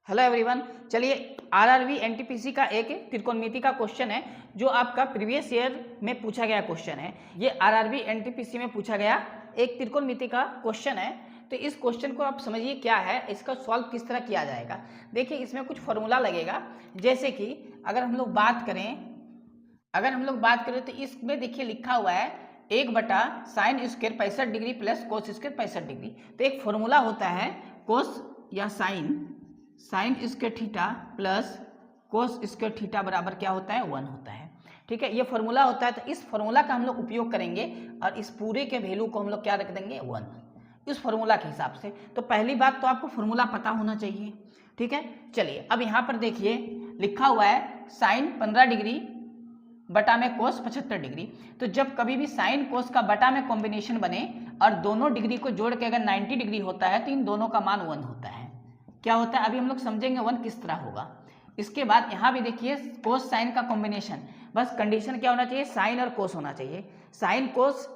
Hello everyone, चलिए RRB NTPC का एक त्रिकोणमिति का क्वेश्चन है जो आपका प्रीवियस ईयर में पूछा गया क्वेश्चन है। ये आरआरबी एनटीपीसी में पूछा गया एक त्रिकोणमिति का क्वेश्चन है। तो इस क्वेश्चन को आप समझिए क्या है, इसका सॉल्व किस तरह किया जाएगा। देखिए इसमें कुछ फॉर्मूला लगेगा, जैसे कि अगर हम लोग बात करें तो इसमें देखिए लिखा हुआ है 1/sin square 65 degree plus cos square 65 degree. तो एक फॉर्मूला होता है कोस या sine square theta plus cos square theta बराबर क्या होता है 1 होता है। ठीक है, ये फॉर्मूला होता है। तो इस फॉर्मूला का हम लोग उपयोग करेंगे और इस पूरे के वैल्यू को हम लोग क्या रख देंगे 1 इस फॉर्मूला के हिसाब से। तो पहली बात तो आपको फॉर्मूला पता होना चाहिए। ठीक है, चलिए अब यहाँ पर देखिए लिखा हुआ है साइन 15 डिग्री बटा में कोस 75 डिग्री। तो जब कभी भी साइन कोस का बटा में कॉम्बिनेशन बने और दोनों डिग्री को जोड़ के अगर 90 डिग्री होता है तो इन दोनों का मान 1 होता है। क्या होता है अभी हम लोग समझेंगे 1 किस तरह होगा। इसके बाद यहाँ भी देखिए कोस साइन का कॉम्बिनेशन, बस कंडीशन क्या होना चाहिए, साइन और कोस होना चाहिए। साइन कोस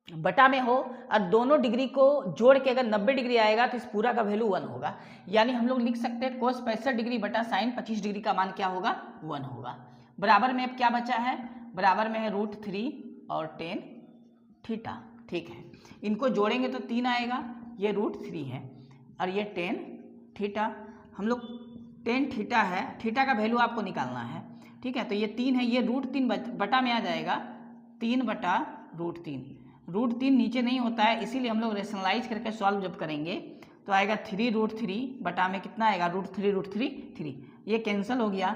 बटा में हो और दोनों डिग्री को जोड़ के अगर 90 डिग्री आएगा तो इस पूरा का वैल्यू 1 होगा। यानी हम लोग लिख सकते हैं कोस 65 डिग्री बटा साइन 25 डिग्री का मान क्या होगा 1 होगा। बराबर में अब क्या बचा है, बराबर में है √3 और tan थीटा। ठीक है, इनको जोड़ेंगे तो 3 आएगा, ये √3 है और ये tan थीटा। हम लोग tan थीटा है, थीटा का वैल्यू आपको निकालना है। ठीक है, तो ये 3 है, ये √3 बटा में आ जाएगा 3/√3। √3 नीचे नहीं होता है, इसीलिए हम लोग रेशनलाइज करके सॉल्व जब करेंगे तो आएगा 3√3 बटा में कितना आएगा √3 ये कैंसिल हो गया,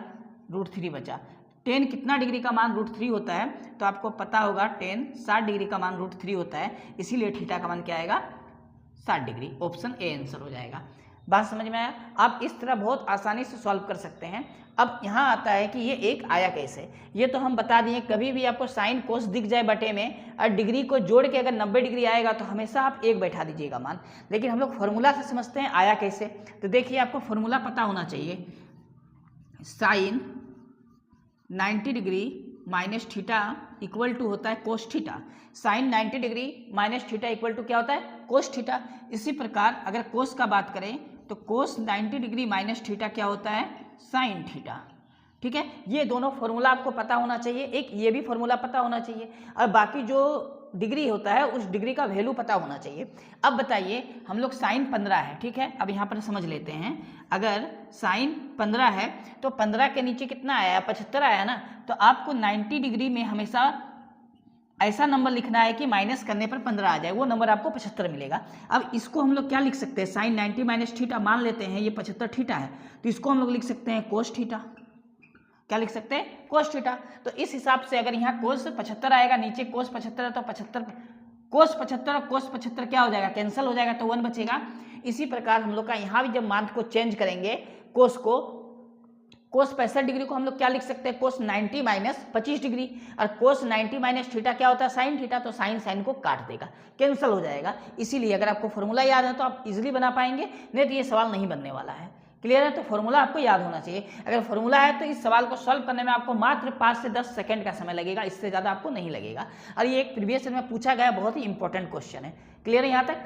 √3 बचा। tan कितना डिग्री का मान √3 होता है तो आपको पता होगा tan 60 डिग्री का मान √3 होता है, इसीलिए थीटा का मान क्या आएगा 60 डिग्री। ऑप्शन ए आंसर हो जाएगा। बात समझ में आया। आप इस तरह बहुत आसानी से सॉल्व कर सकते हैं। अब यहाँ आता है कि ये एक आया कैसे, ये तो हम बता दिए। कभी भी आपको साइन कोस दिख जाए बटे में और डिग्री को जोड़ के अगर 90 डिग्री आएगा तो हमेशा आप 1 बैठा दीजिएगा मान। लेकिन हम लोग फॉर्मूला से समझते हैं आया कैसे। तो देखिए आपको फॉर्मूला पता होना चाहिए, sine 90 degree minus theta equal to होता है cos theta. Sine 90 degree minus theta equal to क्या होता है कोस थीटा। इसी प्रकार अगर कोस का बात करें तो कोस 90 डिग्री माइनस थीटा क्या होता है साइन थीटा। ठीक है, ये दोनों फॉर्मूला आपको पता होना चाहिए, एक ये भी फॉर्मूला पता होना चाहिए और बाकी जो डिग्री होता है उस डिग्री का वैल्यू पता होना चाहिए। अब बताइए हम लोग साइन 15 है, ठीक है, अब यहाँ पर समझ लेते हैं। अगर साइन 15 है तो 15 के नीचे कितना आया 75 आया ना, तो आपको 90 डिग्री में हमेशा ऐसा नंबर लिखना है कि माइनस करने पर 15 आ जाए, वो नंबर आपको 75 मिलेगा। अब इसको हम लोग क्या लिख सकते हैं, साइन 90 माइनस थीटा मान लेते हैं, ये 75 थीटा है तो इसको हम लोग लिख सकते हैं कोस थीटा। क्या लिख सकते हैं कोस थीटा। तो इस हिसाब से अगर यहाँ कोस 75 आएगा, नीचे कोस 75 है तो 75 कोस 75 और कोस 75 क्या हो जाएगा कैंसिल हो जाएगा, तो 1 बचेगा। इसी प्रकार हम लोग का यहाँ भी जब मान को चेंज करेंगे कोस को, कोस 65 डिग्री को हम लोग क्या लिख सकते हैं कोस 90 माइनस 25 डिग्री और कोस 90 माइनस थीटा क्या होता है साइन थीटा। तो साइन को काट देगा, कैंसिल हो जाएगा। इसीलिए अगर आपको फॉर्मूला याद है तो आप इजीली बना पाएंगे, नहीं तो ये सवाल नहीं बनने वाला है। क्लियर है, तो फॉर्मूला आपको याद होना चाहिए। अगर फॉर्मूला है तो इस सवाल को सॉल्व करने में आपको मात्र 5 से 10 सेकंड का समय लगेगा, इससे ज़्यादा आपको नहीं लगेगा। और ये एक प्रीवियस ईयर में पूछा गया बहुत ही इंपॉर्टेंट क्वेश्चन है। क्लियर है, यहाँ तक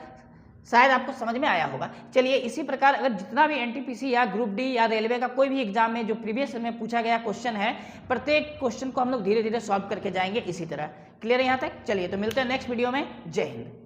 शायद आपको समझ में आया होगा। चलिए इसी प्रकार अगर जितना भी एनटीपीसी या ग्रुप डी या रेलवे का कोई भी एग्जाम में जो प्रीवियस में पूछा गया क्वेश्चन है, प्रत्येक क्वेश्चन को हम लोग धीरे धीरे सॉल्व करके जाएंगे इसी तरह। क्लियर है यहाँ तक। चलिए तो मिलते हैं नेक्स्ट वीडियो में। जय हिंद।